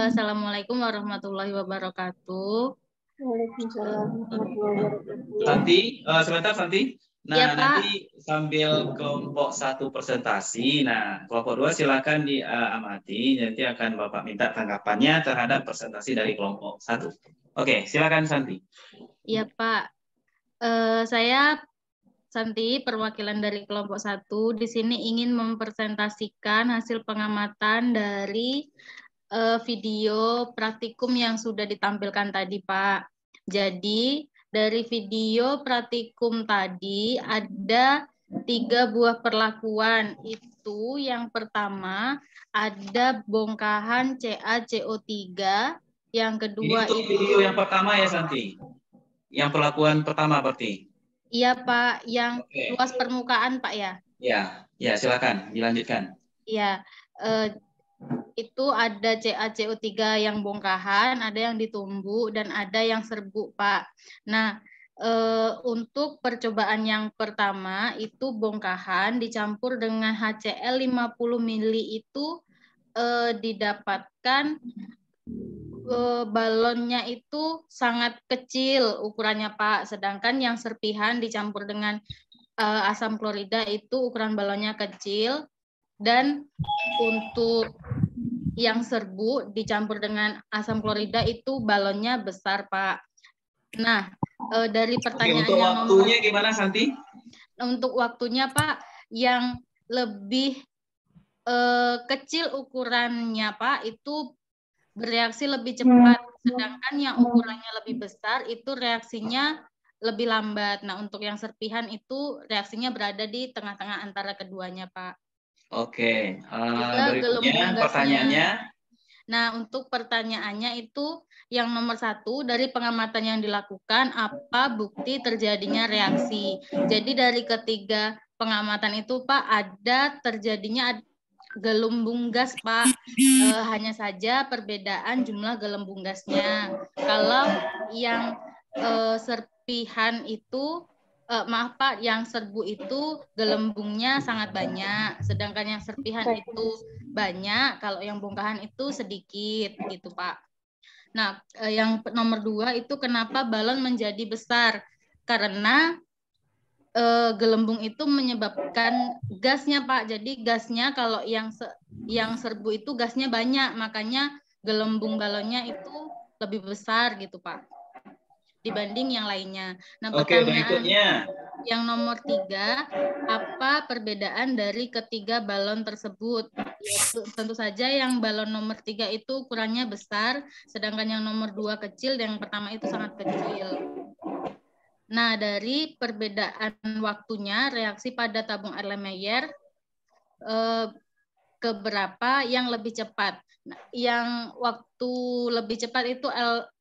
[SPEAKER 2] Assalamualaikum warahmatullahi wabarakatuh.
[SPEAKER 4] Waalaikumsalam warahmatullahi wabarakatuh.
[SPEAKER 1] Santi, sebentar Santi. Nah,
[SPEAKER 2] Ya, Pak.
[SPEAKER 1] nanti sambil kelompok 1 presentasi, nah kelompok 2 silakan diamati. Nanti akan Bapak minta tanggapannya terhadap presentasi dari kelompok 1. Oke, silakan Santi.
[SPEAKER 2] Iya, Pak. Saya Santi, perwakilan dari kelompok 1, di sini ingin mempresentasikan hasil pengamatan dari video praktikum yang sudah ditampilkan tadi, Pak. Jadi, dari video praktikum tadi ada 3 buah perlakuan. Itu yang pertama ada bongkahan CaCO3, yang kedua
[SPEAKER 1] Ini untuk video yang pertama ya Santi? Yang perlakuan pertama berarti?
[SPEAKER 2] Iya, Pak, yang
[SPEAKER 1] Oke.
[SPEAKER 2] luas permukaan, Pak ya.
[SPEAKER 1] Ya, silakan dilanjutkan.
[SPEAKER 2] Iya, itu ada CaCO3 yang bongkahan, ada yang ditumbuh, dan ada yang serbuk, Pak. Nah, untuk percobaan yang pertama itu bongkahan dicampur dengan HCl 50 ml itu didapatkan balonnya itu sangat kecil ukurannya, Pak. Sedangkan yang serpihan dicampur dengan asam klorida itu ukuran balonnya kecil. Dan untuk yang serbuk dicampur dengan asam klorida itu balonnya besar, Pak. Nah, dari pertanyaan
[SPEAKER 1] Oke, untuk waktunya gimana, Santi?
[SPEAKER 2] Untuk waktunya, Pak, yang lebih kecil ukurannya, Pak, itu bereaksi lebih cepat. Sedangkan yang ukurannya lebih besar itu reaksinya lebih lambat. Nah, untuk yang serpihan itu reaksinya berada di tengah-tengah antara keduanya, Pak.
[SPEAKER 1] Oke,
[SPEAKER 2] Juga
[SPEAKER 1] berikutnya
[SPEAKER 2] gelembung
[SPEAKER 1] pertanyaannya.
[SPEAKER 2] Nah, untuk pertanyaannya itu yang nomor 1, dari pengamatan yang dilakukan, apa bukti terjadinya reaksi? Jadi dari ketiga pengamatan itu, Pak, ada terjadinya gelembung gas, Pak. Hanya saja perbedaan jumlah gelembung gasnya. Kalau yang serpihan itu, maaf Pak, yang serbuk itu gelembungnya sangat banyak, sedangkan yang serpihan itu banyak, kalau yang bongkahan itu sedikit gitu, Pak. Nah, yang nomor 2 itu kenapa balon menjadi besar? Karena gelembung itu menyebabkan gasnya, Pak. Jadi gasnya kalau yang serbuk itu gasnya banyak, makanya gelembung balonnya itu lebih besar gitu, Pak, dibanding yang lainnya. Nah,
[SPEAKER 1] Oke, berikutnya.
[SPEAKER 2] Yang nomor 3, apa perbedaan dari ketiga balon tersebut? Yaitu, tentu saja yang balon nomor 3 itu ukurannya besar, sedangkan yang nomor 2 kecil, dan yang pertama itu sangat kecil. Nah, dari perbedaan waktunya, reaksi pada tabung Erlenmeyer keberapa yang lebih cepat? Nah, yang waktu lebih cepat itu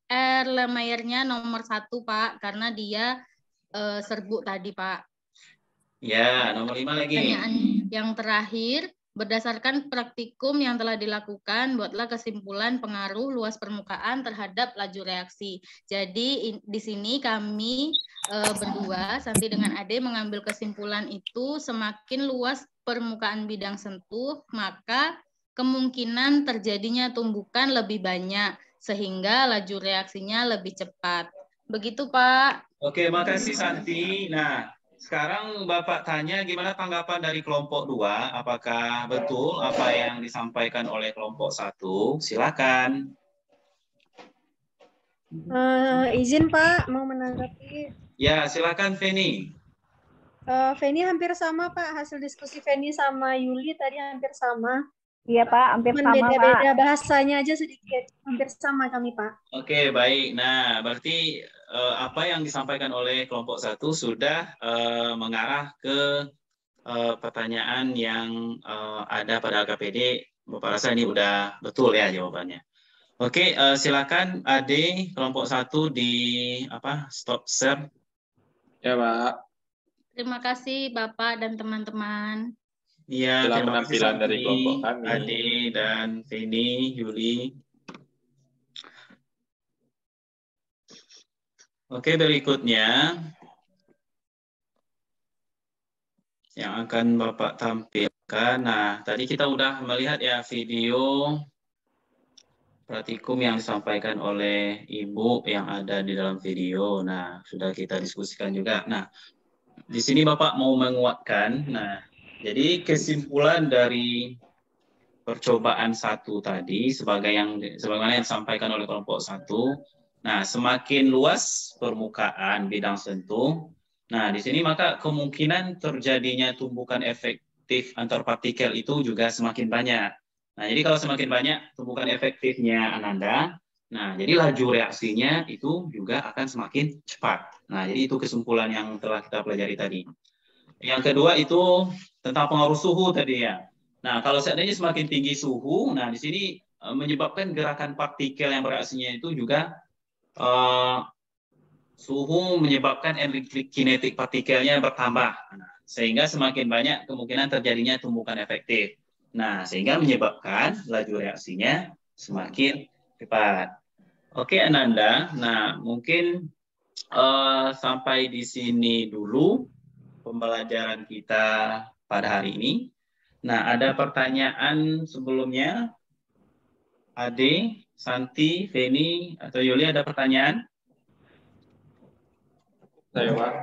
[SPEAKER 2] Erlenmeyer-nya nomor 1, Pak, karena dia serbuk tadi, Pak.
[SPEAKER 1] Ya, nomor 5 lagi.
[SPEAKER 2] Pertanyaan yang terakhir, Berdasarkan praktikum yang telah dilakukan, buatlah kesimpulan pengaruh luas permukaan terhadap laju reaksi. Jadi di sini kami berdua, Santi dengan Ade, mengambil kesimpulan itu semakin luas permukaan bidang sentuh, maka kemungkinan terjadinya tumbukan lebih banyak, sehingga laju reaksinya lebih cepat. Begitu, Pak.
[SPEAKER 1] Oke, makasih Santi. Nah, sekarang Bapak tanya gimana tanggapan dari kelompok 2? Apakah betul apa yang disampaikan oleh kelompok 1? Silakan.
[SPEAKER 4] Izin Pak, mau menanggapi.
[SPEAKER 1] Ya, silakan Feni.
[SPEAKER 4] Feni hampir sama Pak, hasil diskusi Feni sama Yuli tadi hampir sama.
[SPEAKER 5] Iya Pak, hampir sama
[SPEAKER 4] beda-beda
[SPEAKER 5] Pak.
[SPEAKER 4] bahasanya aja sedikit, hampir sama kami Pak.
[SPEAKER 1] Oke, baik. Nah, berarti apa yang disampaikan oleh kelompok 1 sudah mengarah ke pertanyaan yang ada pada LKPD. Bapak rasa ini udah betul ya jawabannya. Oke, silakan Ade kelompok 1 di stop share.
[SPEAKER 3] Ya Pak.
[SPEAKER 2] Terima kasih Bapak dan teman-teman.
[SPEAKER 1] Iya,
[SPEAKER 3] Itulah
[SPEAKER 1] terima kasih
[SPEAKER 3] penampilan dari
[SPEAKER 1] Santi,
[SPEAKER 3] kelompok kami.
[SPEAKER 1] Ade dan Feni, Yuli. Oke, berikutnya yang akan Bapak tampilkan. Nah, tadi kita udah melihat ya video praktikum yang disampaikan oleh Ibu yang ada di dalam video. Nah, sudah kita diskusikan juga. Nah, di sini Bapak mau menguatkan. Nah, jadi kesimpulan dari percobaan 1 tadi sebagaimana yang disampaikan oleh kelompok 1. Nah, semakin luas permukaan bidang sentuh, nah di sini maka kemungkinan terjadinya tumbukan efektif antar partikel itu juga semakin banyak. Nah, jadi kalau semakin banyak tumbukan efektifnya Ananda, nah jadi laju reaksinya itu juga akan semakin cepat. Nah, jadi itu kesimpulan yang telah kita pelajari tadi. Yang kedua itu tentang pengaruh suhu tadi ya. Nah, kalau seandainya semakin tinggi suhu, nah di sini menyebabkan gerakan partikel yang bereaksinya itu juga suhu menyebabkan energi kinetik partikelnya bertambah, sehingga semakin banyak kemungkinan terjadinya tumbukan efektif. Nah, sehingga menyebabkan laju reaksinya semakin cepat. Oke, Ananda. Nah, mungkin sampai di sini dulu pembelajaran kita pada hari ini. Nah, ada pertanyaan sebelumnya? Ade, Santi, Feni, atau Yuli ada pertanyaan?
[SPEAKER 3] Saya Pak.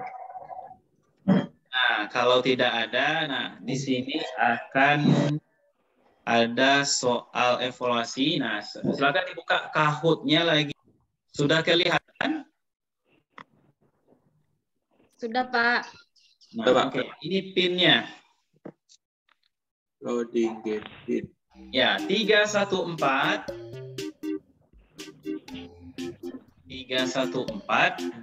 [SPEAKER 1] Nah, kalau tidak ada, nah di sini akan ada soal evaluasi. Nah, silakan dibuka Kahoot-nya lagi. Sudah kelihatan?
[SPEAKER 2] Sudah, Pak.
[SPEAKER 1] Nah, oke. Ini PIN-nya.
[SPEAKER 3] Loading game PIN.
[SPEAKER 1] Ya, 314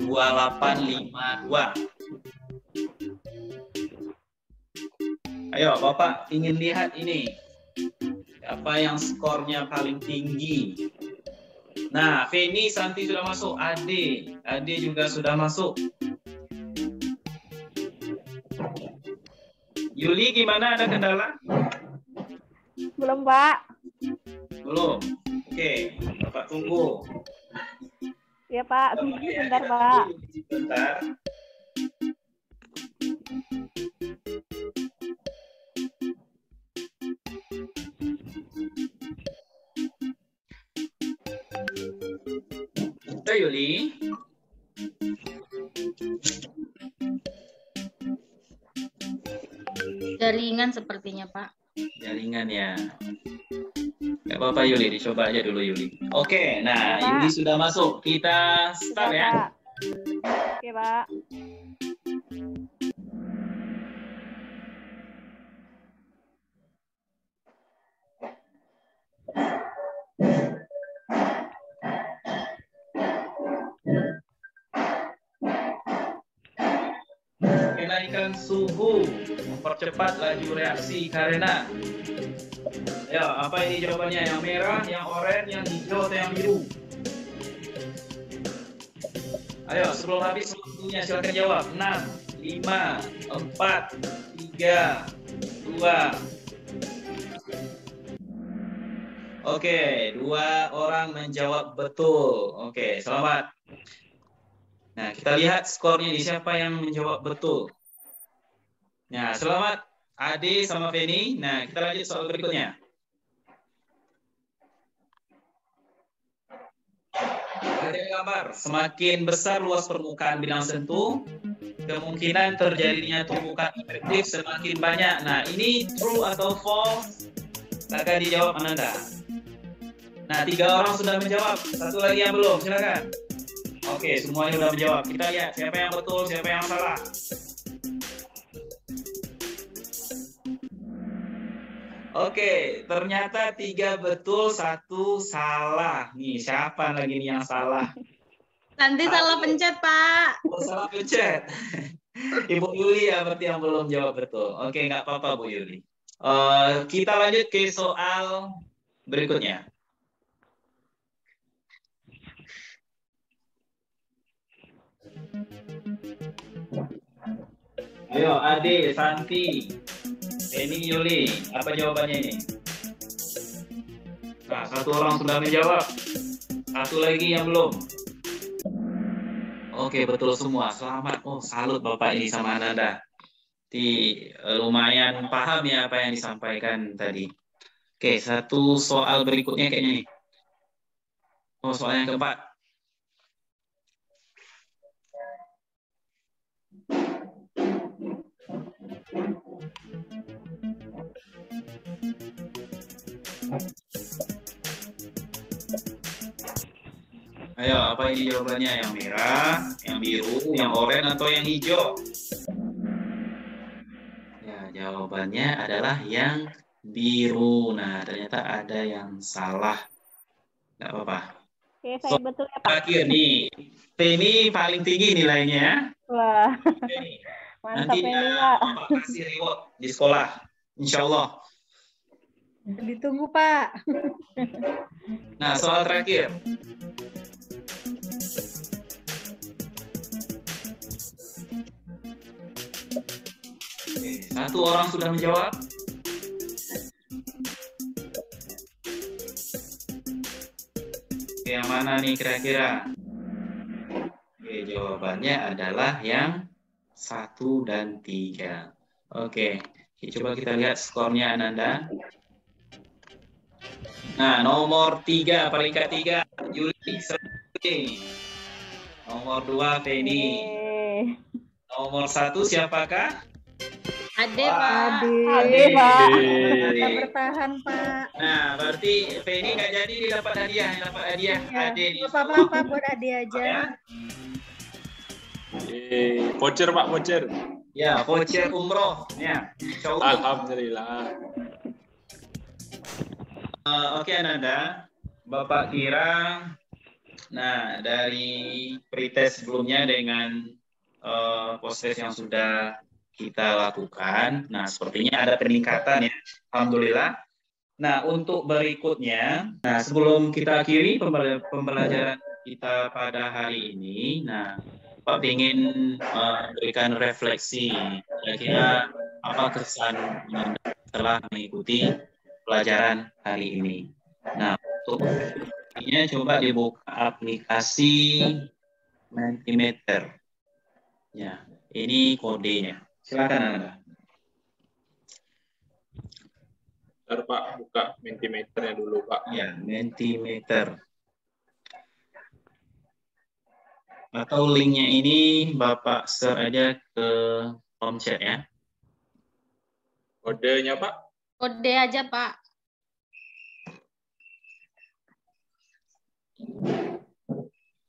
[SPEAKER 1] 2852. Ayo, Bapak ingin lihat ini. Apa yang skornya paling tinggi? Nah, Feni, Santi sudah masuk. Ade juga sudah masuk. Yuli, gimana? Ada kendala?
[SPEAKER 5] Belum Pak.
[SPEAKER 1] Belum. Oke, Bapak tunggu.
[SPEAKER 5] Ya Pak, tunggu sebentar Pak.
[SPEAKER 1] Bentar. Yuli.
[SPEAKER 2] Jaringan sepertinya, Pak.
[SPEAKER 1] Jaringan ya. Gak apa-apa Yuli, dicoba aja dulu Yuli. Oke, nah
[SPEAKER 5] Pak.
[SPEAKER 1] Yuli sudah masuk. Kita start ya.
[SPEAKER 5] Pak. Oke Pak.
[SPEAKER 1] Kenaikan suhu mempercepat laju reaksi karena ya, apa ini jawabannya? Yang merah, yang oranye, yang hijau, atau yang biru? Ayo, sebelum habis waktunya silakan jawab. 6, 5, 4, 3, 2, Oke, 2 orang menjawab betul. Oke, selamat. Nah, kita lihat skornya di siapa yang menjawab betul. Nah, selamat Ade sama Feni. Nah, kita lanjut soal berikutnya. Ada gambar, semakin besar luas permukaan bidang sentuh, kemungkinan terjadinya tumbukan infektif semakin banyak. Nah, ini true atau false? Akan dijawab Ananda. Nah, 3 orang sudah menjawab, 1 lagi yang belum, silakan. Oke, semuanya sudah menjawab. Kita lihat siapa yang betul, siapa yang salah. Oke, ternyata 3 betul, 1 salah. Nih, siapa lagi nih yang salah?
[SPEAKER 2] Nanti salah pencet, Pak.
[SPEAKER 1] Oh, salah pencet. Ibu Yuli ya berarti yang belum jawab betul. Oke, nggak apa-apa Bu Yuli. Kita lanjut ke soal berikutnya. Ayo, Ade, Santi, Eni, Yuli, apa jawabannya ini? Nah, 1 orang sudah menjawab, 1 lagi yang belum. Oke, betul semua. Selamat. Oh, salut Bapak ini sama Ananda. Lumayan paham ya apa yang disampaikan tadi. Oke, 1 soal berikutnya kayaknya nih. Oh, soal yang keempat. Ayo, apa ini jawabannya? Yang merah, yang biru, yang oranye, atau yang hijau? Ya, jawabannya adalah yang biru. Nah, ternyata ada yang salah. Nggak apa-apa.
[SPEAKER 5] Oke, saya betul ya Pak.
[SPEAKER 1] Terakhir nih, ini paling tinggi nilainya.
[SPEAKER 5] Wah,
[SPEAKER 1] Ini.
[SPEAKER 5] mantap
[SPEAKER 1] Nanti
[SPEAKER 5] ini Pak.
[SPEAKER 1] Bapak kasih reward di sekolah. Insya Allah.
[SPEAKER 4] Ditunggu, Pak.
[SPEAKER 1] Nah, soal terakhir. Oke, 1 orang sudah menjawab. Oke, yang mana nih kira-kira? Oke, jawabannya adalah yang 1 dan 3. Oke, coba kita lihat skornya Ananda. Nah, nomor 3, peringkat 3, Yuli. Nomor 2, Feni. Nomor 1 siapakah?
[SPEAKER 2] Ade, Pak.
[SPEAKER 5] Ade, Pak.
[SPEAKER 4] Kita bertahan, Pak.
[SPEAKER 1] Nah, berarti Feni nggak jadi dapat hadiah. Yang dapat hadiah
[SPEAKER 4] Ya,
[SPEAKER 1] Ade di
[SPEAKER 4] nggak apa-apa, buat Ade aja.
[SPEAKER 1] ya.
[SPEAKER 3] Voucher Pak, voucher.
[SPEAKER 1] Ya, voucher umroh. Ya, insya Allah.
[SPEAKER 3] Alhamdulillah.
[SPEAKER 1] Oke, Ananda. Bapak kira, nah dari pretest sebelumnya dengan post-test yang sudah kita lakukan, nah sepertinya ada peningkatan ya, Alhamdulillah. Nah, untuk berikutnya, nah sebelum kita akhiri pembelajaran kita pada hari ini, nah Pak ingin memberikan refleksi, kira-kira apa kesan Anda setelah mengikuti pelajaran hari ini. Nah, untuk ini coba dibuka aplikasi Mentimeter. Ya, ini kodenya. Silakan Anda.
[SPEAKER 3] Bentar Pak, buka Mentimeternya dulu Pak.
[SPEAKER 1] Ya, Mentimeter. Atau linknya ini Bapak share aja ke home chat ya.
[SPEAKER 3] Kodenya Pak.
[SPEAKER 2] Kode aja, Pak.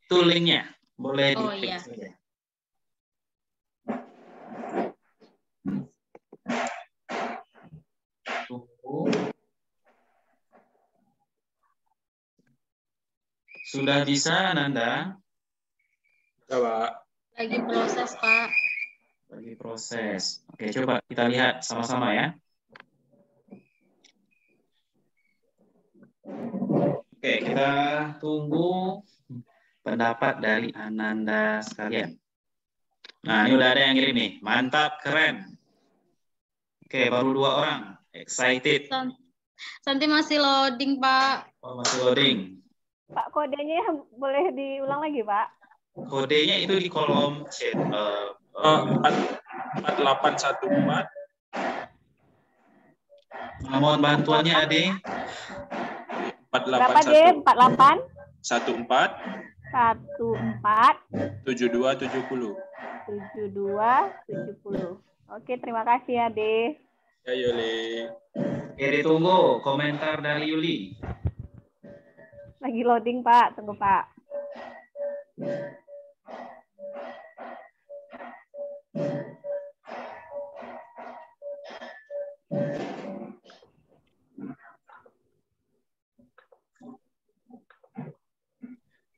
[SPEAKER 1] Itu linknya. Boleh
[SPEAKER 2] Oh,
[SPEAKER 1] diklik
[SPEAKER 2] iya.
[SPEAKER 1] saja. Tunggu. Sudah bisa, Nanda?
[SPEAKER 3] Ya Pak.
[SPEAKER 2] Lagi proses, Pak.
[SPEAKER 1] Lagi proses. Oke, coba kita lihat sama-sama ya. Oke, kita tunggu pendapat dari Ananda sekalian. Nah, ini udah ada yang kirim nih. Mantap, keren. Oke, baru 2 orang. Excited.
[SPEAKER 2] Santi masih loading, Pak.
[SPEAKER 1] Oh, masih loading.
[SPEAKER 5] Pak, kodenya boleh diulang lagi, Pak?
[SPEAKER 1] Kodenya itu di kolom chat.
[SPEAKER 3] 4814.
[SPEAKER 1] Mohon bantuannya, Ade.
[SPEAKER 5] Berapa, D? 48?
[SPEAKER 3] 14
[SPEAKER 5] 14
[SPEAKER 3] 7270.
[SPEAKER 5] 7270. Oke, terima kasih ya, D.
[SPEAKER 3] Ya, Yuli.
[SPEAKER 1] Oke, ditunggu komentar dari Yuli.
[SPEAKER 5] Lagi loading, Pak. Tunggu, Pak.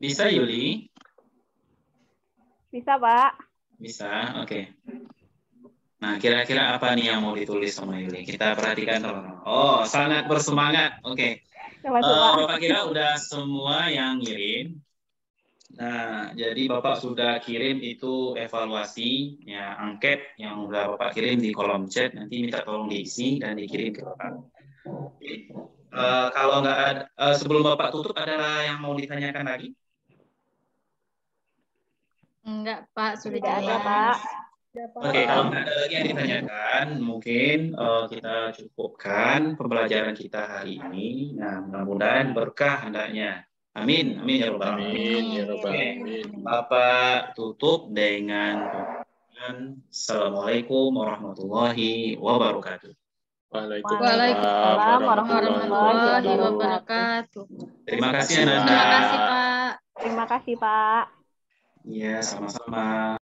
[SPEAKER 1] Bisa, Yuli?
[SPEAKER 5] Bisa, Pak.
[SPEAKER 1] Bisa, oke. Nah, kira-kira apa nih yang mau ditulis sama Yuli? Kita perhatikan sama-sama. Oh, sangat bersemangat. Oke.
[SPEAKER 5] Coba, Pak.
[SPEAKER 1] Bapak kira udah semua yang ngirim. Nah, jadi Bapak sudah kirim itu evaluasi, ya, angket yang udah Bapak kirim di kolom chat. Nanti minta tolong diisi dan dikirim ke Bapak. Kalau nggak ada, sebelum Bapak tutup, ada yang mau ditanyakan lagi?
[SPEAKER 2] Enggak, Pak. Sudah
[SPEAKER 5] Tidak ada,
[SPEAKER 2] jelas.
[SPEAKER 5] Pak.
[SPEAKER 1] Oke, kalau nggak ada lagi yang ditanyakan, mungkin kita cukupkan pembelajaran kita hari ini. Nah, mudah-mudahan berkah hendaknya. Amin, amin ya rabbal alamin.
[SPEAKER 3] Amin ya rabbal
[SPEAKER 1] Oke,
[SPEAKER 3] alamin.
[SPEAKER 1] Bapak tutup dengan Assalamualaikum warahmatullahi wabarakatuh.
[SPEAKER 3] Waalaikumsalam
[SPEAKER 2] Warahmatullahi wabarakatuh.
[SPEAKER 1] Terima kasih,
[SPEAKER 2] Terima
[SPEAKER 1] Ananda.
[SPEAKER 2] kasih, Pak.
[SPEAKER 5] Terima kasih, Pak.
[SPEAKER 1] Iya, sama-sama.